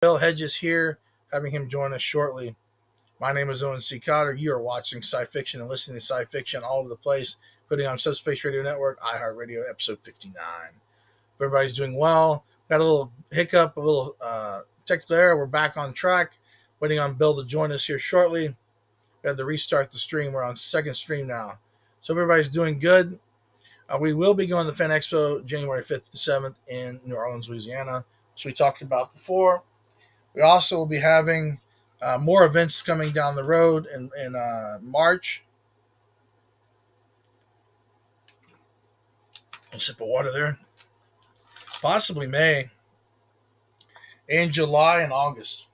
Bill Hedges here, having him join us shortly. My name is Owen C. Cotter. You are watching sci fiction and listening to sci fiction all over the place, putting on Subspace Radio Network, iHeartRadio, episode 59. Everybody's doing well. Got a little hiccup, a little technical error. We're back on track. Waiting on Bill to join us here shortly. We had to restart the stream. We're on second stream now. So everybody's doing good. We will be going to Fan Expo January 5th to 7th in New Orleans, Louisiana, which we talked about before. We also will be having more events coming down the road in March. A sip of water there. Possibly May and July and August.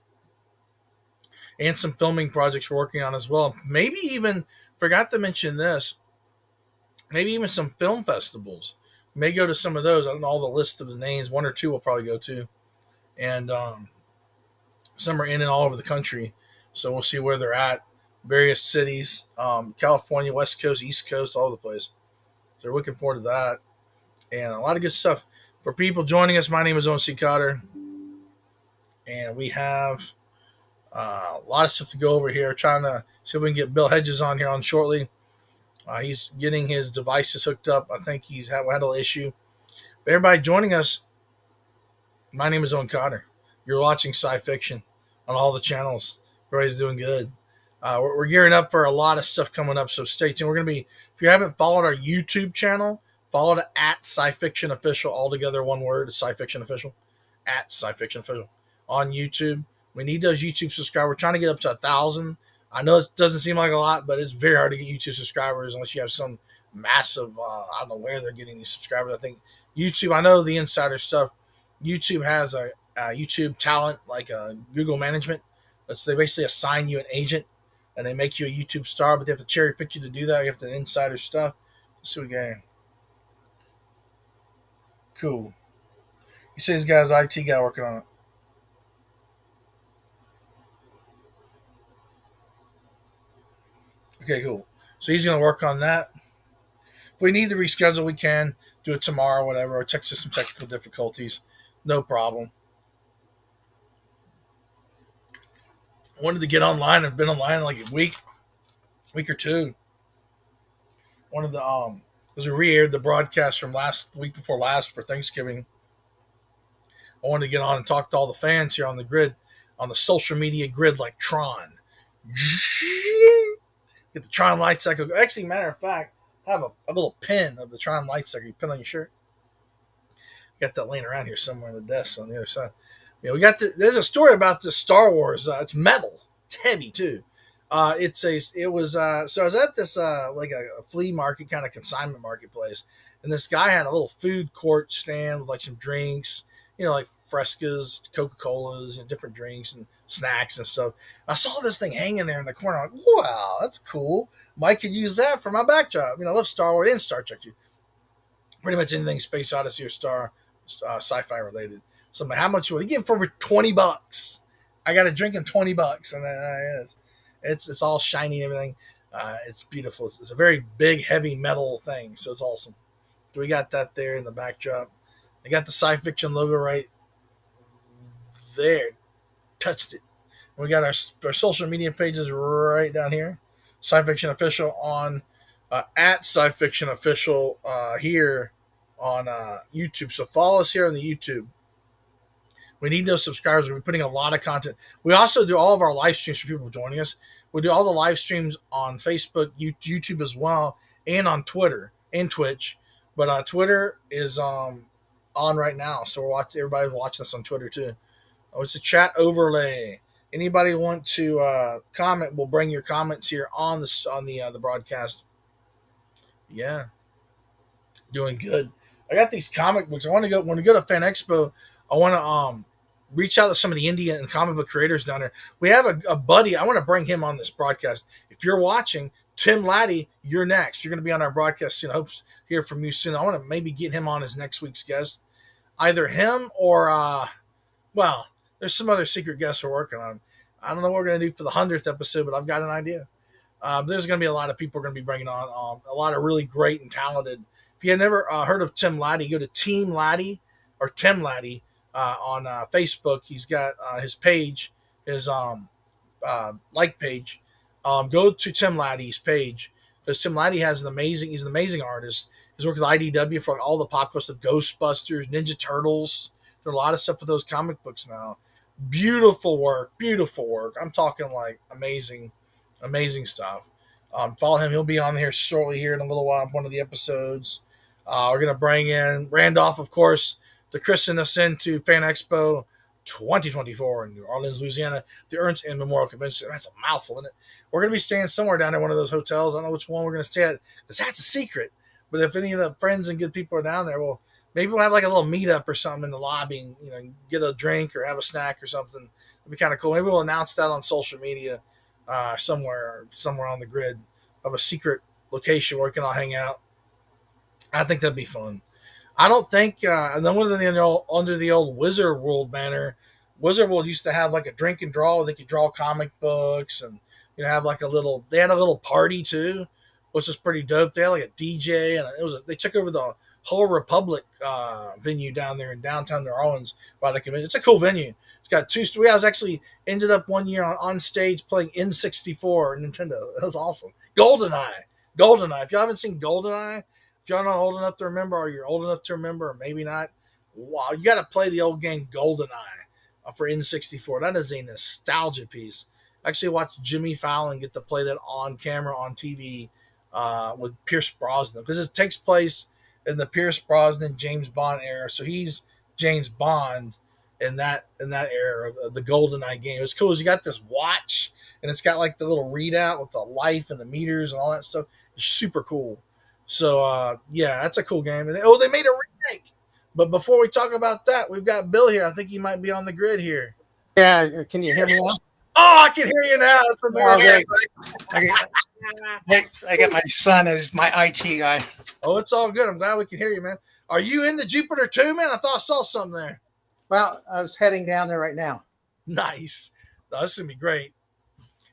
And some filming projects we're working on as well. Maybe even, forgot to mention this, maybe even some film festivals. May go to some of those. I don't know all the list of the names. One or two we'll probably go to. And some are in and all over the country. So we'll see where they're at. Various cities, California, West Coast, East Coast, all over the place. So we're looking forward to that. And a lot of good stuff. For people joining us, my name is Owen C. Cotter. And we have a lot of stuff to go over here. Trying to see if we can get Bill Hedges on here on shortly. He's getting his devices hooked up. I think he's had a little issue. But everybody joining us, my name is Owen Cotter. You're watching sci fiction on all the channels. Everybody's doing good. We're gearing up for a lot of stuff coming up, so stay tuned. We're going to be, if you haven't followed our YouTube channel, follow it at Sci-Fiction Official, all together, one word, Sci-Fiction Official, at Sci-Fiction Official on YouTube. We need those YouTube subscribers. We're trying to get up to 1,000. I know it doesn't seem like a lot, but it's very hard to get YouTube subscribers unless you have some massive, I don't know where they're getting these subscribers. I think YouTube, I know the insider stuff, YouTube has a YouTube talent, like a Google management. So they basically assign you an agent and they make you a YouTube star, but they have to cherry pick you to do that. You have to insider stuff. Let's see what we got. Cool. You say this guy's IT guy working on it. Okay, cool. So he's going to work on that. If we need to reschedule, we can do it tomorrow, or whatever, or text us some technical difficulties. No problem. Wanted to get online. I've been online like a week or two. Wanted to because we re-aired the broadcast from last week before last for Thanksgiving. I wanted to get on and talk to all the fans here on the grid, on the social media grid like Tron. Get the Tron light cycle. Actually, matter of fact, I have a little pin of the Tron light cycle. You pin on your shirt. Got that laying around here somewhere in the desk on the other side. Yeah, we got there's a story about this Star Wars. It's metal. It's heavy too. It was so I was at this like a flea market kind of consignment marketplace, and this guy had a little food court stand with like some drinks, like Frescas, Coca Colas, different drinks and snacks and stuff. I saw this thing hanging there in the corner. I'm like, wow, that's cool. Mike could use that for my backdrop. I love Star Wars and Star Trek too. Pretty much anything Space Odyssey or sci-fi related. So I'm like, how much would he give for $20? I got a drink in $20, and it's all shiny and everything. It's beautiful. It's a very big, heavy metal thing, so it's awesome. So we got that there in the backdrop. I got the sci-fiction logo right there. Touched it. We got our social media pages right down here. Sci-Fiction Official on at Sci-Fiction Official here on YouTube. So follow us here on the YouTube. We need those subscribers. We're putting a lot of content. We also do all of our live streams for people joining us. We do all the live streams on Facebook, YouTube as well, and on Twitter and Twitch. But Twitter is on right now, so everybody's watching us on Twitter too. Oh, it's a chat overlay. Anybody want to comment? We'll bring your comments here on the broadcast. Yeah, doing good. I got these comic books. I want to go when we go to Fan Expo. I want to reach out to some of the indie and comic book creators down there. We have a buddy. I want to bring him on this broadcast. If you're watching, Tim Laddie, you're next. You're going to be on our broadcast soon. I hope to hear from you soon. I want to maybe get him on as next week's guest. Either him or, there's some other secret guests we're working on. I don't know what we're going to do for the 100th episode, but I've got an idea. There's going to be a lot of people we're going to be bringing on, a lot of really great and talented. If you have never heard of Tim Laddie, go to Team Laddie or Tim Laddie on Facebook. He's got his page, his like page. Go to Tim Laddie's page because Tim Laddie has he's an amazing artist. He's worked with IDW for like all the pop culture stuff, Ghostbusters, Ninja Turtles. There's a lot of stuff for those comic books now. Beautiful work, beautiful work. I'm talking like amazing, amazing stuff. Follow him. He'll be on here shortly here in a little while. One of the episodes. We're gonna bring in Randolph, of course, to christen us into Fan Expo 2024 in New Orleans, Louisiana, the Ernst and Memorial Convention. That's a mouthful, isn't it? We're going to be staying somewhere down at one of those hotels. I don't know which one we're going to stay at because that's a secret. But if any of the friends and good people are down there, well, maybe we'll have like a little meetup or something in the lobby and, get a drink or have a snack or something. It'd be kind of cool. Maybe we'll announce that on social media somewhere on the grid of a secret location where we can all hang out. I think that'd be fun. I don't think, and then under the old Wizard World banner, Wizard World used to have like a drink and draw where they could draw comic books and have like they had a little party too, which was pretty dope. They had like a DJ and they took over the whole Republic venue down there in downtown New Orleans by the convention. It's a cool venue. It's got two. I was actually ended up one year on stage playing N64 Nintendo. That was awesome. GoldenEye. If y'all haven't seen GoldenEye, if y'all not old enough to remember, or you're old enough to remember, or maybe not, wow, you got to play the old game GoldenEye for N64. That is a nostalgia piece. I actually watched Jimmy Fallon get to play that on camera on TV with Pierce Brosnan because it takes place in the Pierce Brosnan James Bond era. So he's James Bond in that era of the GoldenEye game. It's cool. You got this watch and it's got like the little readout with the life and the meters and all that stuff. It's super cool. So yeah, that's a cool game. And they made a remake. But before we talk about that, we've got Bill here. I think he might be on the grid here. Yeah, can you hear me now? Oh, I can hear you now. That's amazing. I got my son as my IT guy. Oh, it's all good. I'm glad we can hear you, man. Are you in the Jupiter too, man? I thought I saw something there. Well, I was heading down there right now. Nice. No, this is gonna be great.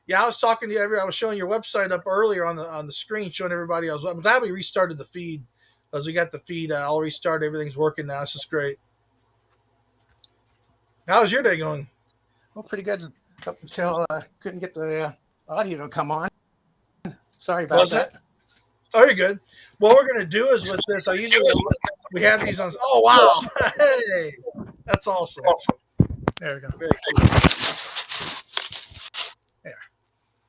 Yeah, I was talking to you. I was showing your website up earlier on the screen, showing everybody. I'm glad we restarted the feed, as we got the feed all restarted. Everything's working now. This is great. How's your day going? Well, pretty good up until couldn't get the audio to come on. Sorry about that. Oh, you're good. What we're gonna do is with this, we have these on. Oh wow! Hey, that's awesome. There we go. Very cool. There.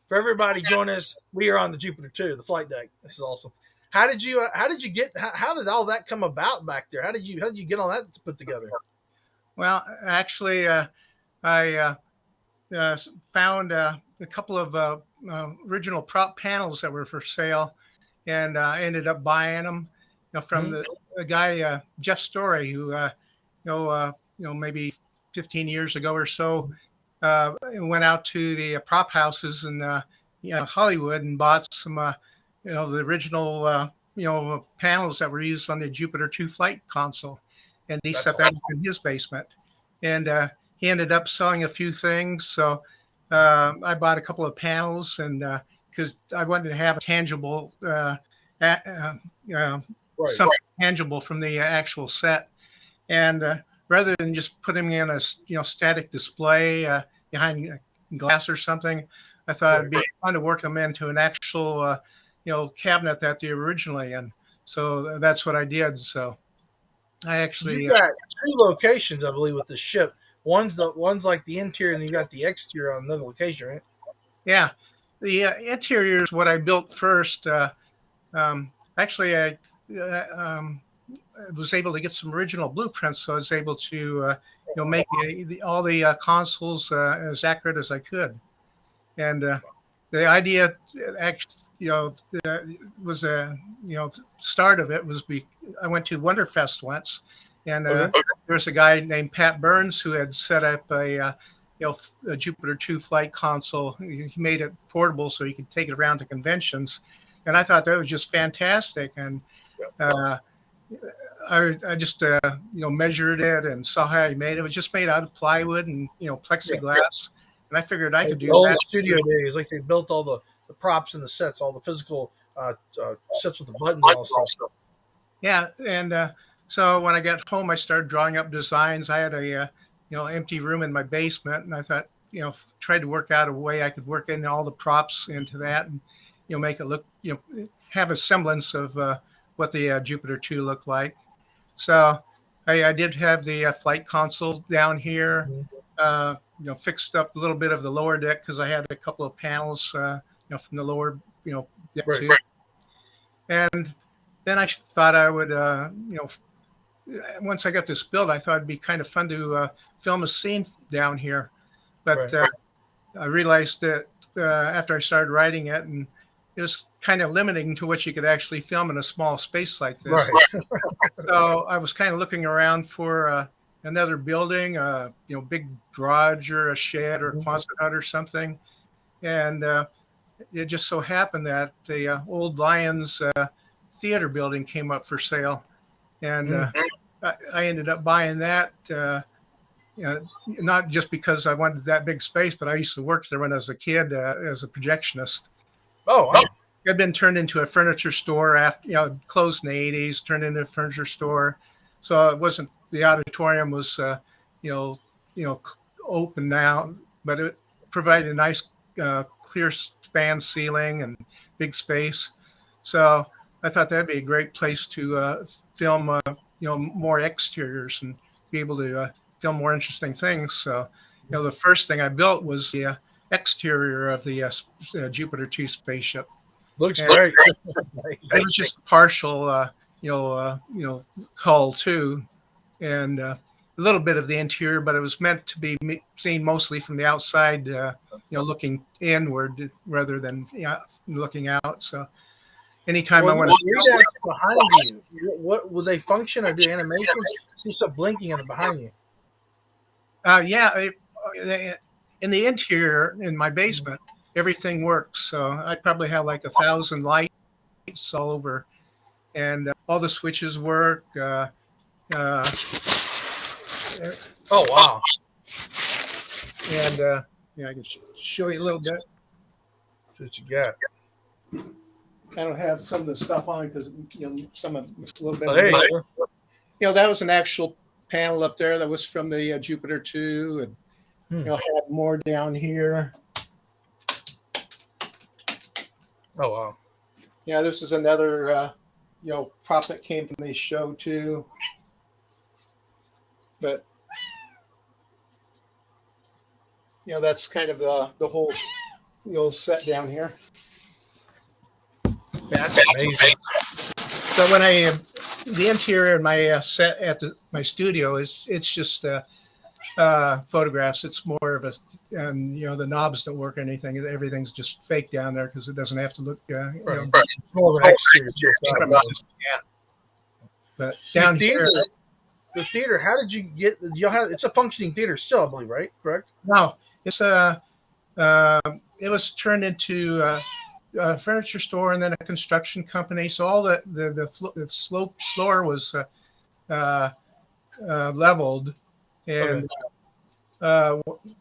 For everybody joining us, we are on the Jupiter 2, the flight deck. This is awesome. How did all that come about back there? How did you get all that put together? Well, actually, I found a couple of original prop panels that were for sale, and I ended up buying them, from the guy Jeff Story, who maybe 15 years ago or so went out to the prop houses in Hollywood and bought some the original panels that were used on the Jupiter 2 flight console, and he set that up in his basement, and he ended up selling a few things. So I bought a couple of panels, and because I wanted to have a tangible, something tangible from the actual set, and rather than just putting in a static display behind glass or something, I thought it'd be fun to work them into an actual cabinet that they originally in. So that's what I did. So I actually you got two locations, I believe, with the ship. One's like the interior, and you got the exterior on another location, right? Yeah, the interior is what I built first. Actually, I was able to get some original blueprints, so I was able to make all the consoles as accurate as I could. And the idea, was start of it was I went to Wonderfest once, and there was a guy named Pat Burns who had set up a Jupiter 2 flight console. He made it portable so he could take it around to conventions, and I thought that was just fantastic. And I just measured it and saw how he made it. It was just made out of plywood and plexiglass, and I figured I could do old that. Studio days, like they built all the props and the sets, all the physical sets with the buttons and all stuff. Yeah, and So when I got home, I started drawing up designs. I had a empty room in my basement, and I thought, tried to work out a way I could work in all the props into that, and make it look, have a semblance of what the Jupiter 2 looked like. So I did have the flight console down here, fixed up a little bit of the lower deck because I had a couple of panels, from the lower, deck Right. too. And then I thought I would, once I got this built, I thought it'd be kind of fun to film a scene down here. But Right. I realized that after I started writing it, and it was kind of limiting to what you could actually film in a small space like this. Right. So I was kind of looking around for another building, big garage or a shed or a Quonset hut or something. And it just so happened that the old Lions theater building came up for sale. And I ended up buying that, not just because I wanted that big space, but I used to work there when I was a kid as a projectionist. Oh, wow. It had been turned into a furniture store after, closed in the 80s, turned into a furniture store. So it wasn't, the auditorium was, open now, but it provided a nice clear span ceiling and big space. So I thought that'd be a great place to film, more exteriors and be able to film more interesting things. So, the first thing I built was the exterior of the Jupiter 2 spaceship. Looks And great. it was just partial, hull too, and a little bit of the interior, but it was meant to be seen mostly from the outside, looking inward rather than looking out. So anytime I want to, Redax behind you, what will they function or do animations? See some blinking in the behind you. in the interior in my basement, everything works. So I probably have like 1,000 lights all over, and all the switches work. Oh, wow. And I can show you a little bit. That's what you got. I don't have some of the stuff on because some of it's a little bit. Oh, there you go. That was an actual panel up there that was from the Jupiter 2, and had more down here. Oh, wow. Yeah, this is another prop that came from the show too. But that's kind of the whole set down here. That's amazing. So when the interior of my set at my studio it's just photographs. It's more of and the knobs don't work or anything. Everything's just fake down there because it doesn't have to look. More of an exterior. Yeah. But down here, the theater. How did you get? You have it's a functioning theater still, I believe, right? Correct. No, it's it was turned into a furniture store and then a construction company. So all the floor was leveled, and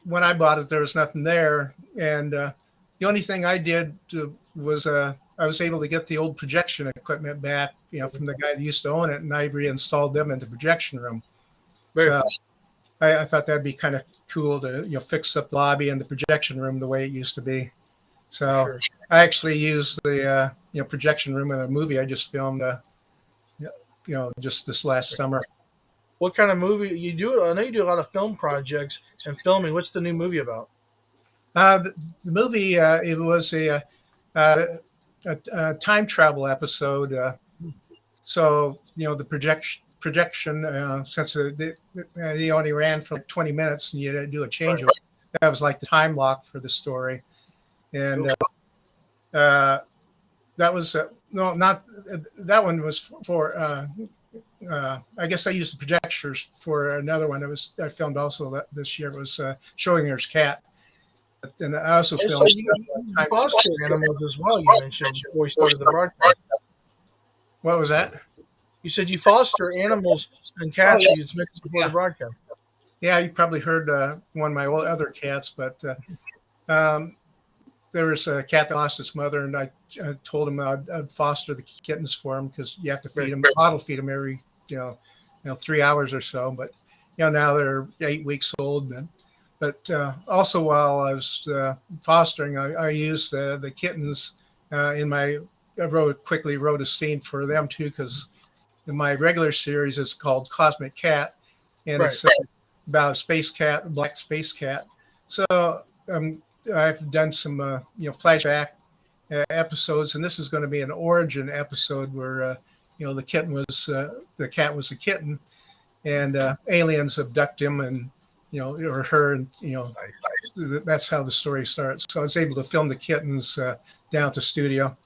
when I bought it, there was nothing there. And the only thing I did was I was able to get the old projection equipment back, from the guy that used to own it, and I reinstalled them in the projection room. So I thought that'd be kind of cool to fix up the lobby and the projection room the way it used to be. So I actually used the projection room in a movie I just filmed, just this last summer. What kind of movie you do? I know you do a lot of film projects and filming. What's the new movie about? The movie it was a time travel episode. So the projection since they only ran for like 20 minutes and you had to do a changeover. That was like the time lock for the story. And that was no, not that one was for. I guess I used the projectors for another one. I filmed also this year. It was Schrodinger's cat, and I also filmed. You foster animals as well. You mentioned before we started the broadcast. What was that? You said you foster animals and cats. You mentioned before the broadcast. Yeah, you probably heard one of my other cats, but. There was a cat that lost its mother, and I told him I'd foster the kittens for him because you have to feed them, bottle feed them every 3 hours or so. But now they're 8 weeks old. But also while I was fostering, I used the kittens in my. Quickly wrote a scene for them too, because my regular series is called Cosmic Cat, and Right. it's about a space cat, a black space cat. So um, I've done some flashback episodes, and this is going to be an origin episode where the cat was a kitten, and aliens abduct him, and or her, and Nice. that's how the story starts. So I was able to film the kittens down at the studio.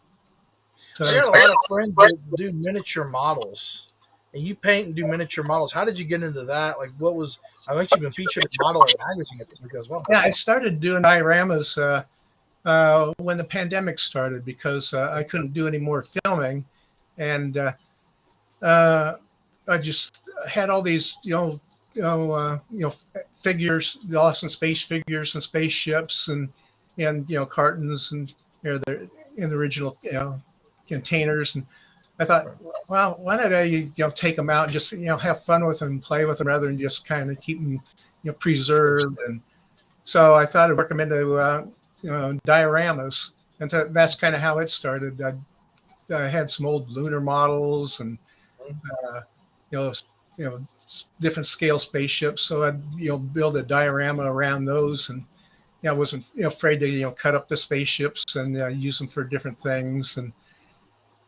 So I got a lot of friends that do miniature models, and you paint and do miniature models. How did you get into that? Like, what was? I've actually been featured in Model magazine as well. yeah, I started doing dioramas when the pandemic started, because I couldn't do any more filming, and uh, I just had all these figures, lost in space figures and spaceships, and cartons, and they're in the original containers. And I thought, Right. well, why don't I take them out and just have fun with them, play with them, rather than just kind of keep them preserved. And so I thought I'd work them into dioramas, and so that's kind of how it started. I had some old lunar models, and uh, you know you know different scale spaceships. So I'd build a diorama around those, and I wasn't afraid to cut up the spaceships and use them for different things. And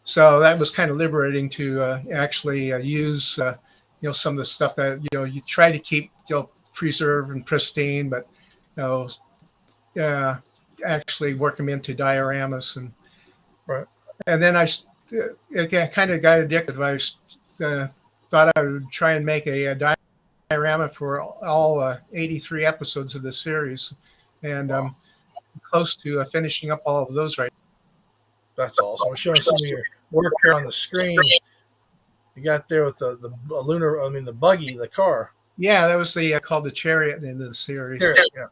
so that was kind of liberating to actually use some of the stuff that you try to keep preserved and pristine, but you know uh, actually work them into dioramas. Right. And then I again kind of got addicted. I thought I would try and make a diorama for all 83 episodes of the series, and Wow. close to finishing up all of those right. That's awesome. We're showing some of your work here on the screen. You got there with the lunar. I mean, the buggy, the car. Yeah, that was the called the Chariot in the series. Here, yeah.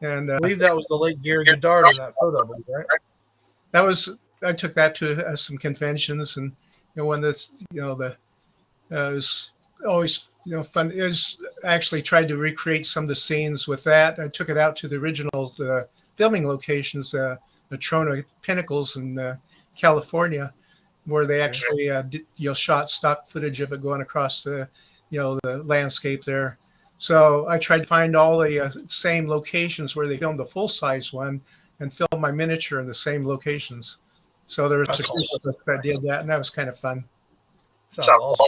And I believe that was the late Gary Goddard in that photo, right? that was I took that to some conventions, and when this the it was always fun. It was actually tried to recreate some of the scenes with that. I took it out to the original filming locations, the Trona Pinnacles in California, where they actually shot stock footage of it going across the the landscape there. So I tried to find all the same locations where they filmed the full size one, and film my miniature in the same locations. So there was That's a group awesome. of us that did that, and that was kind of fun. Sounds awesome.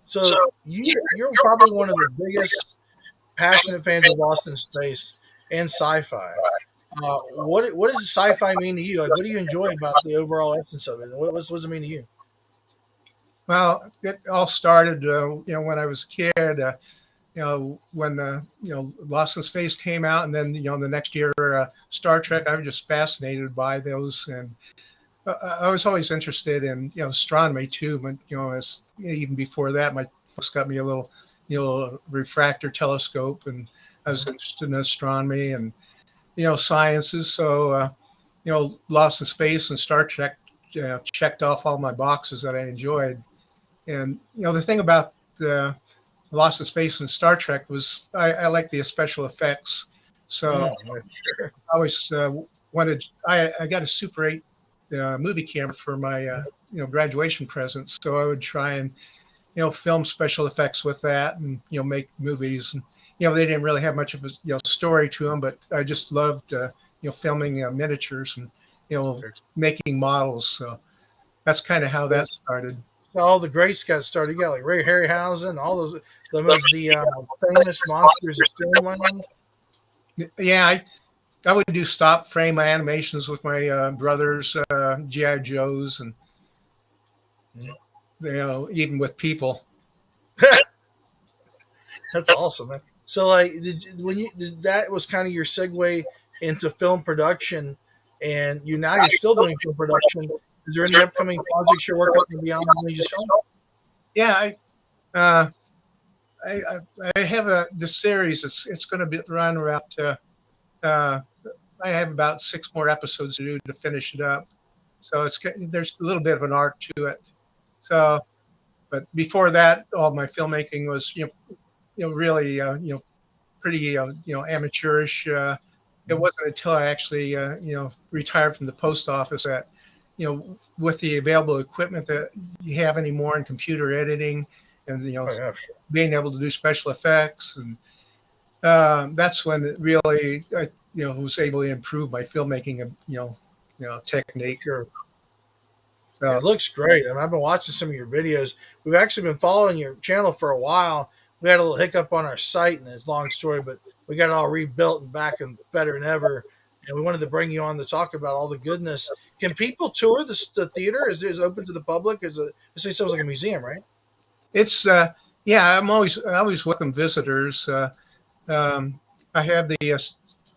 So you're probably one of the biggest passionate fans of Lost in Space and sci-fi. What does sci-fi mean to you? Like, what do you enjoy about the overall essence of it? What does it mean to you? Well, it all started, when I was a kid. When the Lost in Space came out, and then the next year Star Trek. I was just fascinated by those, and I was always interested in astronomy too. But as even before that, my folks got me a little refractor telescope, and I was interested in astronomy and sciences. So Lost in Space and Star Trek checked off all my boxes that I enjoyed. And the thing about the Lost in Space and Star Trek was I like the special effects. So Sure. I always wanted. I got a Super 8 movie camera for my graduation present. So I would try and film special effects with that, and make movies. And they didn't really have much of a story to them, but I just loved filming miniatures and Sure. making models. So that's kind of how that started. So all the greats got started. You got like Ray Harryhausen, all those the famous monsters of Filmland. Yeah, I would do stop frame animations with my brothers, GI Joes, and even with people. That's awesome, man. So like, that was kind of your segue into film production, and now you're still doing film production. Is there any upcoming projects you're working on beyond what you just filmed? Yeah, uh, I have this series. It's going to be run about. I have about 6 more episodes to do to finish it up. So there's a little bit of an arc to it. So But before that, all my filmmaking was really pretty amateurish. It Mhm. wasn't until I actually retired from the post office that with the available equipment that you have anymore in computer editing and Oh yeah, for sure. being able to do special effects, and that's when it really I was able to improve my filmmaking technique. Sure. So It looks great. I mean, I've been watching some of your videos. We've actually been following your channel for a while. We had a little hiccup on our site, and it's a long story, but we got it all rebuilt and back and better than ever. And we wanted to bring you on to talk about all the goodness. Can people tour the theater? Is it open to the public? Is it? It sounds like a museum, right? it's yeah, I always welcome visitors. Um, I have the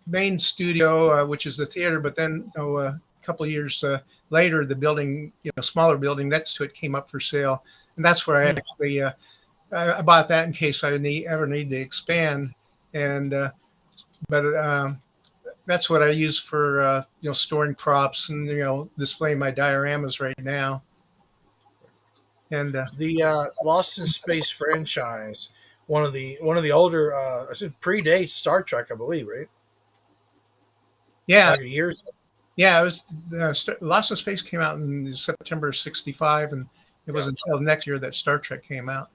main studio, which is the theater, but then a couple of years later, the building, smaller building next to it came up for sale, and that's where I Hmm. actually I bought that in case I ever need to expand, and but that's what I use for storing props and displaying my dioramas right now, and The Lost in Space franchise, one of the older, I said predates Star Trek, I believe, right? yeah, Like a years, yeah, it was Lost in Space came out in September '65, and it was yeah, until next year that Star Trek came out.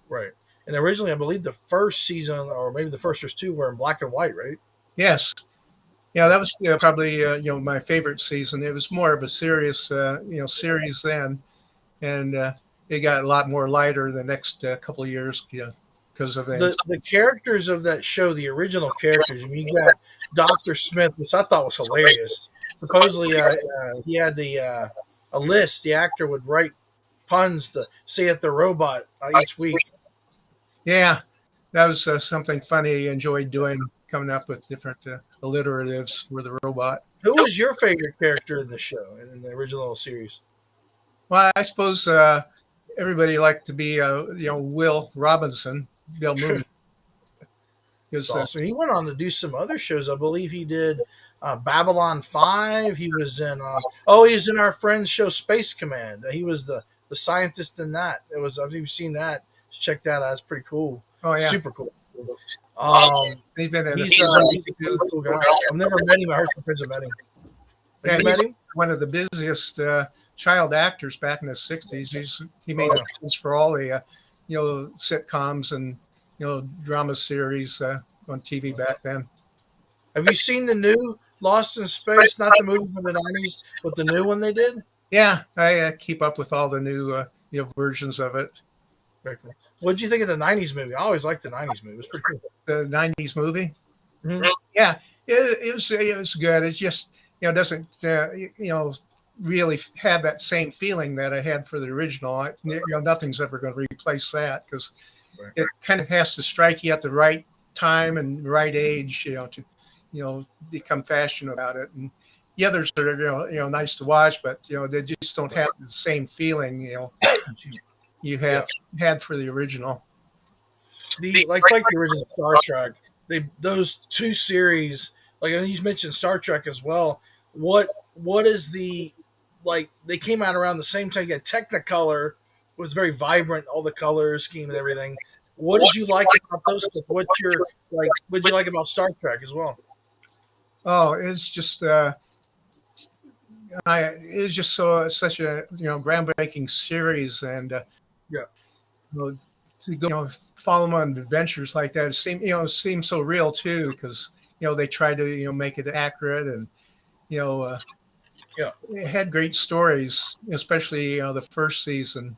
right. And originally, I believe the first season, or maybe the first or two, were in black and white, right? Yes, yeah, Yeah. that was probably my favorite season. It was more of a serious series then, and it got a lot more lighter the next couple of years because of the The characters of that show, the original characters. I mean, you got Doctor Smith, which I thought was hilarious. Supposedly, he had a list. The actor would write puns to say at the robot each week. yeah, that was something funny I enjoyed doing, coming up with different alliteratives for the robot. Who was your favorite character in the show in the original series? Well, I suppose everybody liked to be Will Robinson, Bill Mooney, It's because awesome. He went on to do some other shows. I believe he did Babylon 5. He was in he was in our friend's show Space Command. He was the scientist in that. It was I've even seen that. Check that out. It's pretty cool. oh yeah, Super cool. Um he's been in a he's few movies he's a too. cool guy. I've never met him. I heard some friends have met him. Have Yeah, you he's met him? one of the busiest child actors back in the '60s. He made films for all the sitcoms and drama series on TV back then. Have you seen the new Lost in Space? Not the movie from the 90s, but the new one they did? Yeah, I keep up with all the new versions of it. Very cool. What did you think of the 90s movie? I always liked the 90s movie. It was pretty cool. The '90s movie. Mhm. Yeah, it was good. It just doesn't really have that same feeling that I had for the original. Nothing's ever going to replace that because Right. it kind of has to strike you at the right time and right age, to become fashionable about it. And the others are nice to watch, but they just don't have the same feeling you Yeah. have had for the original. The like the original Star Trek, those two series, like and you mentioned Star Trek as well. What is the like they came out around the same time. You got Technicolor was very vibrant, all the color scheme and everything. What did you like about those? What's your like? What did you like about Star Trek as well? Oh, it's just it's just such a groundbreaking series, and Yeah, to go follow them on adventures like that, it seems so real too because they try to make it accurate, and you know uh, yeah. it had great stories, especially the first season,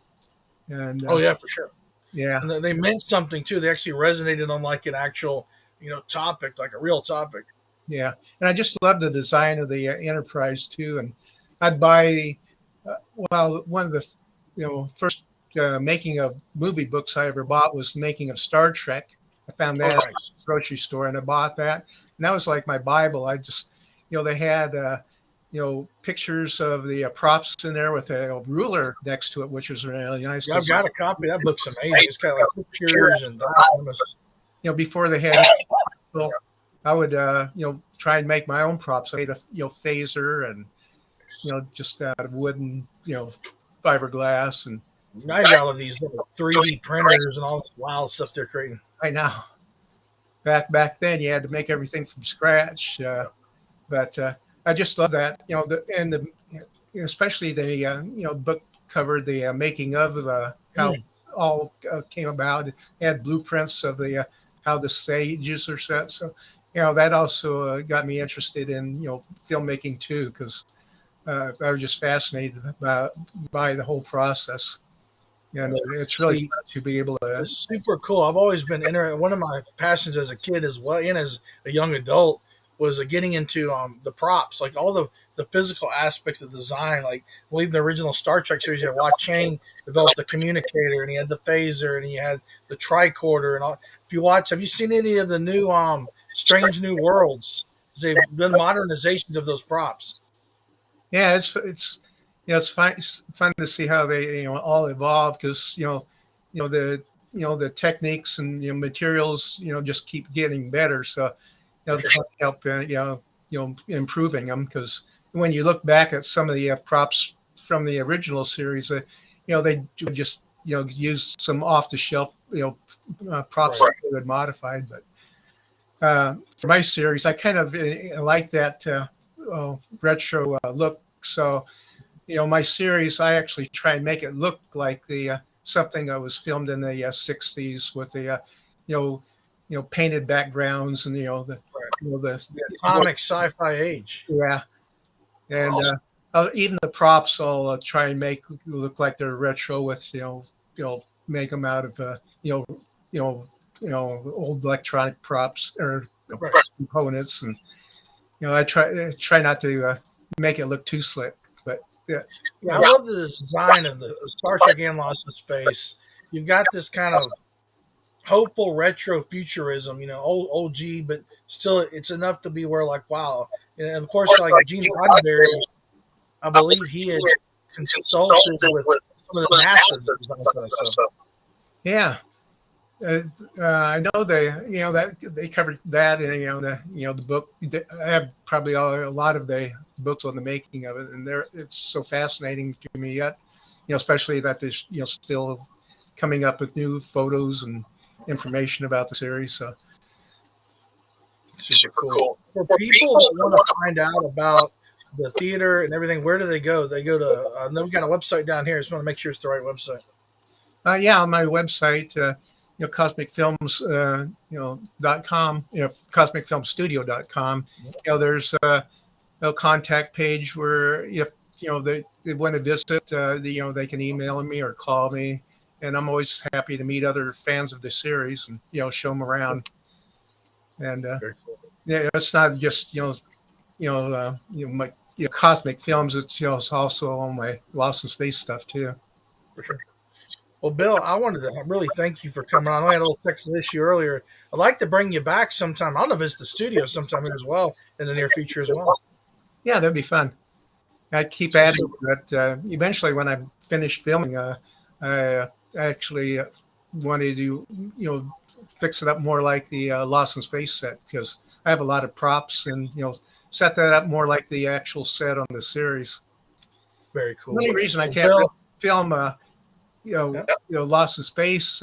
and Oh yeah, for sure. yeah, And they meant something too. They actually resonated on like an actual topic, like a real topic. yeah, and I just love the design of the Enterprise too, and I'd buy well, one of the first making of movie books I ever bought was Making of Star Trek. I found Oh, that at nice. the grocery store and I bought that. And that was like my Bible. I just, they had, pictures of the props in there with a ruler next to it, which was really nice Yeah, I've because, got a copy. That book's amazing. It's got like pictures and dioramas. before they had, well, I would, try and make my own props. I made a, phaser and, just out of wood and, fiberglass and I got all of these little 3D printers and all this wild stuff they're creating. Right now, back then, you had to make everything from scratch. But I just love that, especially the book covered the making of how Mm. all came about. It had blueprints of the how the stages are set. So that also got me interested in filmmaking too, because I was just fascinated by the whole process. And it's really See, fun to be able to. it's super cool. I've always been interested. One of my passions as a kid, as well, and as a young adult, was getting into the props, like all the physical aspects of design. Like, I believe the original Star Trek series, you had Wat Chang developed the communicator, and he had the phaser, and he had the tricorder, and all. If you watch, have you seen any of the new Strange New Worlds? They've done modernizations of those props. Yeah, it's it's fun to see how they all evolve, because the techniques and materials just keep getting better. So can't help improving them, because when you look back at some of the props from the original series, they do just use some off the shelf props Right. that they would modified. But for my series, I kind of like that retro look. So my series, I actually try and make it look like the something that was filmed in the '60s with the you know painted backgrounds, and the Right. the The atomic sci-fi age. yeah, and even the props I'll try and make look like they're retro, with make them out of you know old electronic props, or Right. components. And I try not to make it look too slick, but yeah. Yeah, I love the design of the Star Trek and Lost in Space. You've got this kind of hopeful retro futurism, old OG, but still it's enough to be where like wow. And of course, like Gene Roddenberry, I believe he had consulted with some of the NASA designs for that stuff. Yeah, I know that they covered that in the book. I have probably a lot of the books on the making of it, and it's so fascinating to me yet. Especially that there's still coming up with new photos and information about the series. So Super cool. For people that want to find out about the theater and everything, where do they go? They go to. Then we got a website down here. I just want to make sure it's the right website. yeah, on my website, cosmic films .com, cosmicfilmstudio.com, there's a contact page where if they want to visit, they can email me or call me, and I'm always happy to meet other fans of the series and show them around. And Very cool. yeah, it's not just my cosmic films. It's it's also on my Lost in Space stuff too. For sure. Well, Bill, I wanted to really thank you for coming on. I had a little technical issue earlier. I'd like to bring you back sometime. I want to visit the studio sometime as well in the near future as well. Yeah, that'd be fun. I keep adding that. Eventually, when I'm finished filming, I actually wanted to fix it up more like the Lost in Space set, because I have a lot of props, and set that up more like the actual set on the series. Very cool. The only reason I Well, can't Bill, film yeah, Lost in Space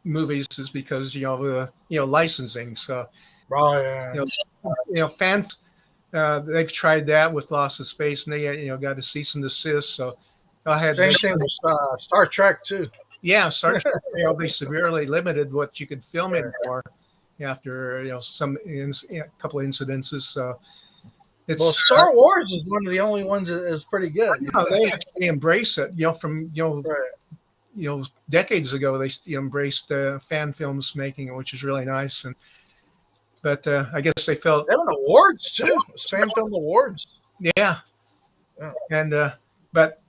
movies is because licensing. So oh, yeah. fans, they've tried that with Lost in Space, and they got a cease and desist. So I had to Same make thing with Star Trek too. yeah, Star Trek, they severely limited what you could film Right. anymore after a couple of incidences. So Well, it's Star Wars is one of the only ones that is pretty good. they embrace it. From Right. decades ago, they embraced fan films making, which is really nice. And but I guess they felt They have awards too. It's fan film awards. yeah, Yeah. and but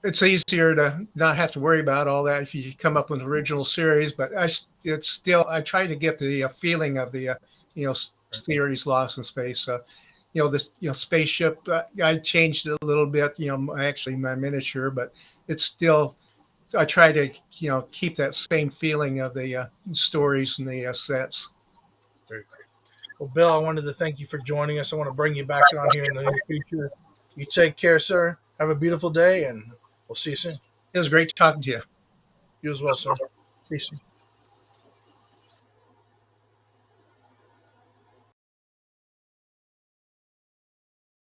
it's easier to not have to worry about all that if you come up with an original series. But it's still, I try to get the feeling of the series Lost in Space. This spaceship, I changed it a little bit. Actually my miniature, but it's still, I try to keep that same feeling of the stories and the sets. Very cool. Well, Bill, I wanted to thank you for joining us. I want to bring you back on here in the near future. You take care, sir. Have a beautiful day, and we'll see you soon. It was great talking to you. You as well, sir. Peace.